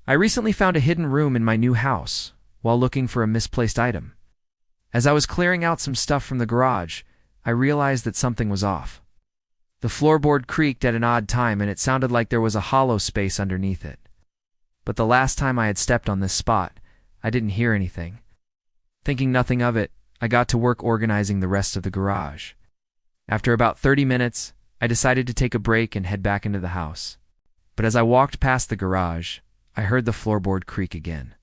I recently found a hidden room in my new house while looking for a misplaced item. As I was clearing out some stuff from the garage, I realized that something was off. The floorboard creaked at an odd time and it sounded like there was a hollow space underneath it. But the last time I had stepped on this spot, I didn't hear anything. Thinking nothing of it, I got to work organizing the rest of the garage. After about 30 minutes, I decided to take a break and head back into the house. But as I walked past the garage, I heard the floorboard creak again.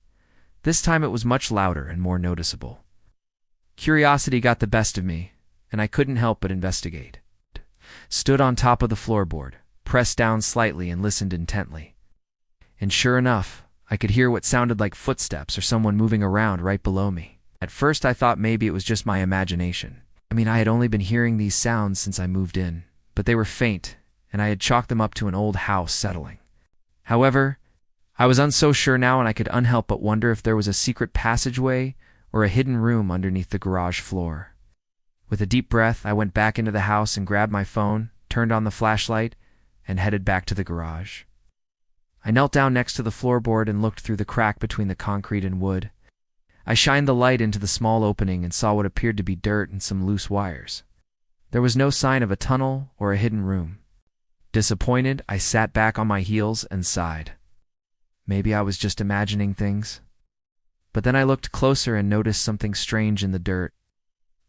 This time it was much louder and more noticeable. Curiosity got the best of me, and I couldn't help but investigate. Stood on top of the floorboard, pressed down slightly and listened intently. And sure enough, I could hear what sounded like footsteps or someone moving around right below me. At first I thought maybe it was just my imagination. I had only been hearing these sounds since I moved in, but they were faint, and I had chalked them up to an old house settling. However, I was so sure now, and I could unhelp but wonder if there was a secret passageway or a hidden room underneath the garage floor. With a deep breath, I went back into the house and grabbed my phone, turned on the flashlight, and headed back to the garage. I knelt down next to the floorboard and looked through the crack between the concrete and wood. I shined the light into the small opening and saw what appeared to be dirt and some loose wires. There was no sign of a tunnel or a hidden room. Disappointed, I sat back on my heels and sighed. Maybe I was just imagining things. But then I looked closer and noticed something strange in the dirt.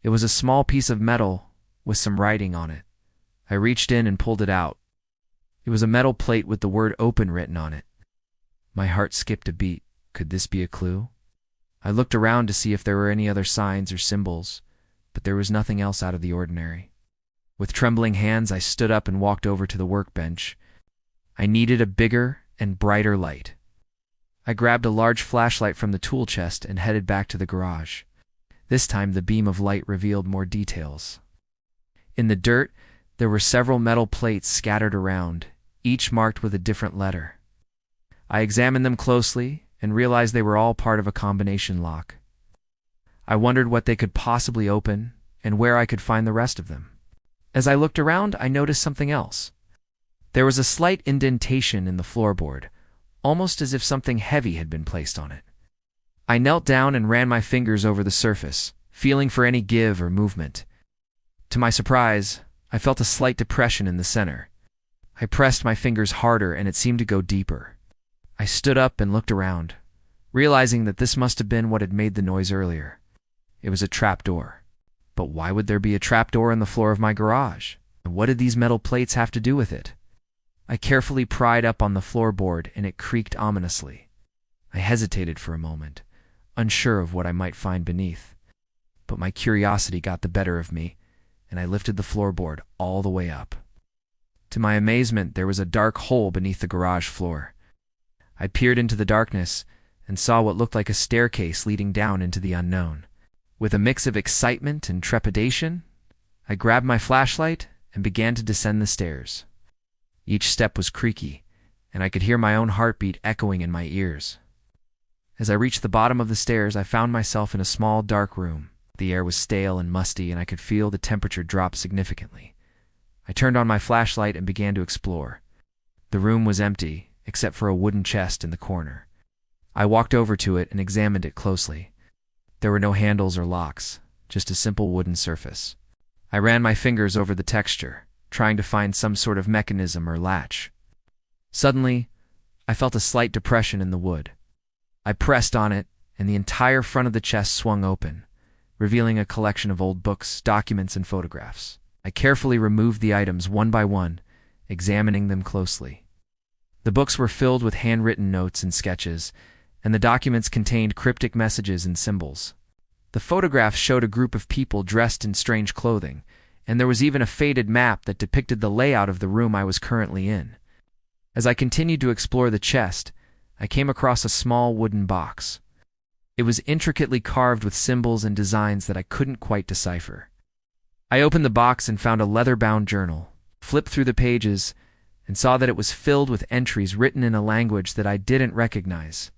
It was a small piece of metal with some writing on it. I reached in and pulled it out. It was a metal plate with the word "open" written on it. My heart skipped a beat. Could this be a clue? I looked around to see if there were any other signs or symbols, but there was nothing else out of the ordinary. With trembling hands, I stood up and walked over to the workbench. I needed a bigger and brighter light. I grabbed a large flashlight from the tool chest and headed back to the garage. This time the beam of light revealed more details. In the dirt, there were several metal plates scattered around, each marked with a different letter. I examined them closely and realized they were all part of a combination lock. I wondered what they could possibly open and where I could find the rest of them. As I looked around, I noticed something else. There was a slight indentation in the floorboard, almost as if something heavy had been placed on it. I knelt down and ran my fingers over the surface, feeling for any give or movement. To my surprise, I felt a slight depression in the center. I pressed my fingers harder and it seemed to go deeper. I stood up and looked around, realizing that this must have been what had made the noise earlier. It was a trapdoor. But why would there be a trapdoor in the floor of my garage? And what did these metal plates have to do with it? I carefully pried up on the floorboard and it creaked ominously. I hesitated for a moment, unsure of what I might find beneath. But my curiosity got the better of me, and I lifted the floorboard all the way up. To my amazement, there was a dark hole beneath the garage floor. I peered into the darkness and saw what looked like a staircase leading down into the unknown. With a mix of excitement and trepidation, I grabbed my flashlight and began to descend the stairs. Each step was creaky, and I could hear my own heartbeat echoing in my ears. As I reached the bottom of the stairs, I found myself in a small, dark room. The air was stale and musty, and I could feel the temperature drop significantly. I turned on my flashlight and began to explore. The room was empty, except for a wooden chest in the corner. I walked over to it and examined it closely. There were no handles or locks, just a simple wooden surface. I ran my fingers over the texture, trying to find some sort of mechanism or latch. Suddenly, I felt a slight depression in the wood. I pressed on it, and the entire front of the chest swung open, revealing a collection of old books, documents, and photographs. I carefully removed the items one by one, examining them closely. The books were filled with handwritten notes and sketches, and the documents contained cryptic messages and symbols. The photographs showed a group of people dressed in strange clothing, and there was even a faded map that depicted the layout of the room I was currently in. As I continued to explore the chest, I came across a small wooden box. It was intricately carved with symbols and designs that I couldn't quite decipher. I opened the box and found a leather-bound journal, flipped through the pages, and saw that it was filled with entries written in a language that I didn't recognize.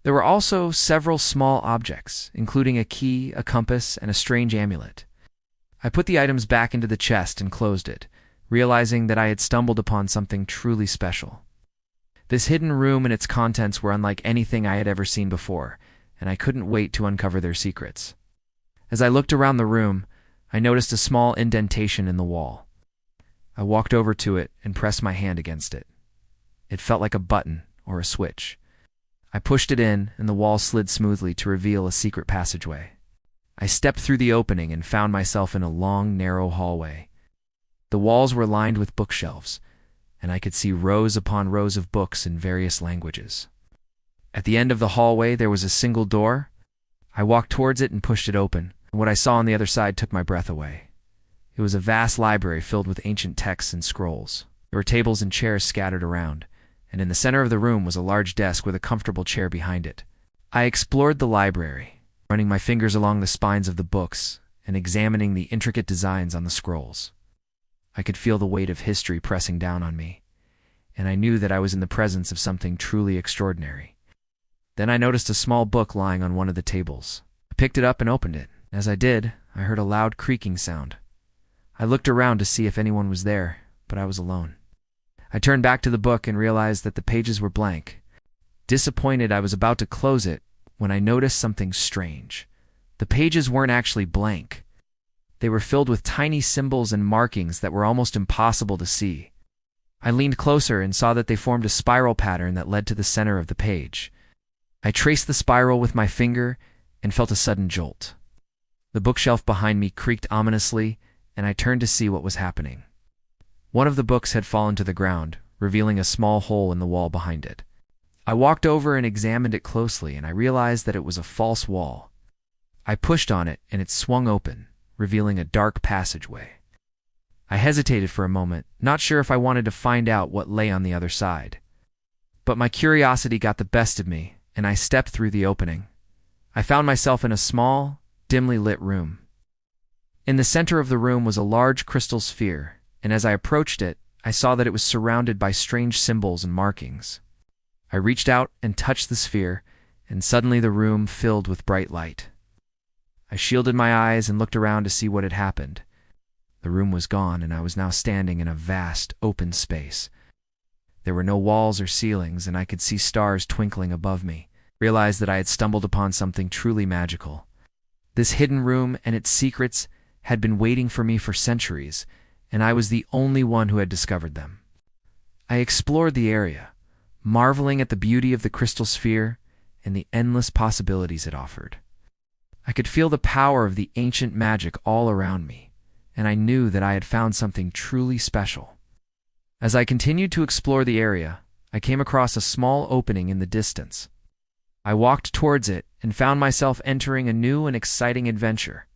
There were also several small objects, including a key, a compass, and a strange amulet. I put the items back into the chest and closed it, realizing that I had stumbled upon something truly special. This hidden room and its contents were unlike anything I had ever seen before, and I couldn't wait to uncover their secrets. As I looked around the room, I noticed a small indentation in the wall. I walked over to it and pressed my hand against it. It felt like a button or a switch. I pushed it in, and the wall slid smoothly to reveal a secret passageway. I stepped through the opening and found myself in a long, narrow hallway. The walls were lined with bookshelves, and I could see rows upon rows of books in various languages. At the end of the hallway, there was a single door. I walked towards it and pushed it open, and what I saw on the other side took my breath away. It was a vast library filled with ancient texts and scrolls. There were tables and chairs scattered around, and in the center of the room was a large desk with a comfortable chair behind it. I explored the library, running my fingers along the spines of the books and examining the intricate designs on the scrolls. I could feel the weight of history pressing down on me, and I knew that I was in the presence of something truly extraordinary. Then I noticed a small book lying on one of the tables. I picked it up and opened it. As I did, I heard a loud creaking sound. I looked around to see if anyone was there, but I was alone. I turned back to the book and realized that the pages were blank. Disappointed, I was about to close it when I noticed something strange. The pages weren't actually blank. They were filled with tiny symbols and markings that were almost impossible to see. I leaned closer and saw that they formed a spiral pattern that led to the center of the page. I traced the spiral with my finger and felt a sudden jolt. The bookshelf behind me creaked ominously, and I turned to see what was happening. One of the books had fallen to the ground, revealing a small hole in the wall behind it. I walked over and examined it closely, and I realized that it was a false wall. I pushed on it, and it swung open, revealing a dark passageway. I hesitated for a moment, not sure if I wanted to find out what lay on the other side. But my curiosity got the best of me, and I stepped through the opening. I found myself in a small, dimly lit room. In the center of the room was a large crystal sphere, and as I approached it, I saw that it was surrounded by strange symbols and markings. I reached out and touched the sphere, and suddenly the room filled with bright light. I shielded my eyes and looked around to see what had happened. The room was gone, and I was now standing in a vast, open space. There were no walls or ceilings, and I could see stars twinkling above me. I realized that I had stumbled upon something truly magical. This hidden room and its secrets had been waiting for me for centuries, and I was the only one who had discovered them. I explored the area, marveling at the beauty of the crystal sphere and the endless possibilities it offered. I could feel the power of the ancient magic all around me, and I knew that I had found something truly special. As I continued to explore the area, I came across a small opening in the distance. I walked towards it and found myself entering a new and exciting adventure.